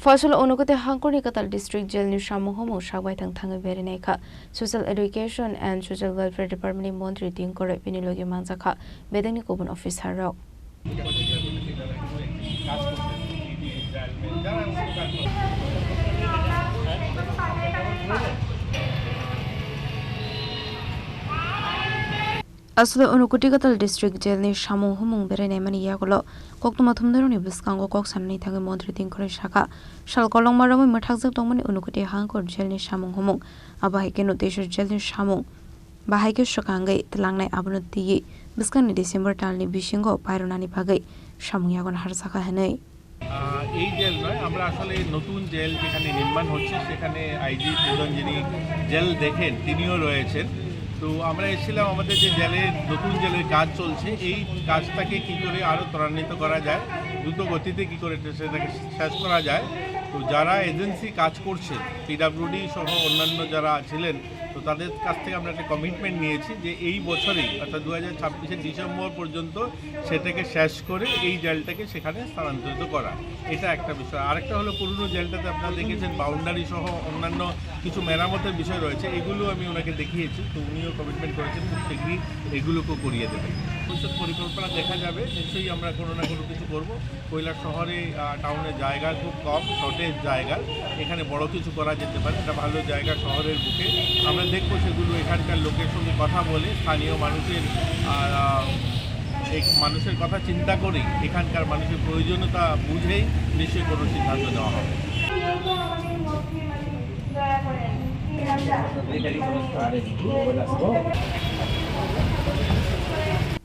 ফসল অনুকূতে হাঙ্কুনি কাতাল district jail নি সামুহমু সাগবাই থাঙ্গে বেরেনাইখা social education and social welfare department মন্ত্রী তিংকরে বিনিলগি মানজাখা বেদেংনি গুবুন অফিসার রাও আসলে অনুকুটিকাতাল ডিস্ট্রিক্ট জেল নি সামুহমু বেরেনাই মানি ইয়াগুলো koktumma thumdaroni biskango kok sanni thange মন্ত্রী তিংকরে শাখা শাল কলংমারামে মঠাকজাক দংমানি অনুকুটি হাঙ্কর জেলনি সামুং হমুং আবাহাইকে নতেশর জেলনি সামুং বাহাইকে সকাঙ্গাই তলাংনাই আবনতি biskanni ডিসেম্বর টালনি বিশিঙ্গ পায়রনানি ভাগাই সামুং ইয়াগন হারসাখা হেনাই এই জেল নয় আমরা আসলে নতুন জেল যেখানে নির্মাণ হচ্ছে সেখানে আইজি প্রধান যিনি জেল দেখেন তিনিও রয়েছেন তো আমরা এসেছিলাম আমাদের যে জেলের নতুন জেলের কাজ চলছে এই কাজটাকে কি করে আরও ত্বরান্বিত করা যায় দ্রুত গতিতে কি করে সেটাকে শেষ করা যায় তো যারা এজেন্সি কাজ করছে পিডাব্লিউডি সহ অন্যান্য যারা ছিলেন তো তাদের কাছ থেকে আমরা একটা কমিটমেন্ট নিয়েছি যে এই বছরেই অর্থাৎ 2026-এর ডিসেম্বর পর্যন্ত সেটাকে শেষ করে এই জেলটাকে সেখানে স্থানান্তরিত করা এটা একটা বিষয় আরেকটা হলো পুরনো জেলটাতে আপনারা দেখেছেন বাউন্ডারি সহ অন্যান্য কিছু মেরামতের বিষয় রয়েছে এগুলো আমি ওনাকে দেখিয়েছি তো উনিও কমিটমেন্ট করেছেন খুব শীঘ্রই এগুলোকেও করিয়ে দেবেন ভবিষ্যৎ পরিকল্পনা দেখা যাবে নিশ্চয়ই আমরা কোনো না কোনো কিছু করব কৈলাস শহরে টাউনের জায়গা খুব কম শর্টেজ জায়গা এখানে বড় কিছু করা যেতে পারে একটা ভালো জায়গা শহরের বুকে আমরা দেখবো সেগুলো এখানকার লোকের সঙ্গে কথা বলে স্থানীয় মানুষের কথা চিন্তা করেই এখানকার মানুষের প্রয়োজনীয়তা বুঝেই নিশ্চয়ই কোনো সিদ্ধান্ত নেওয়া হবে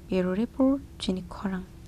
Bureau Report, Jenny Korang.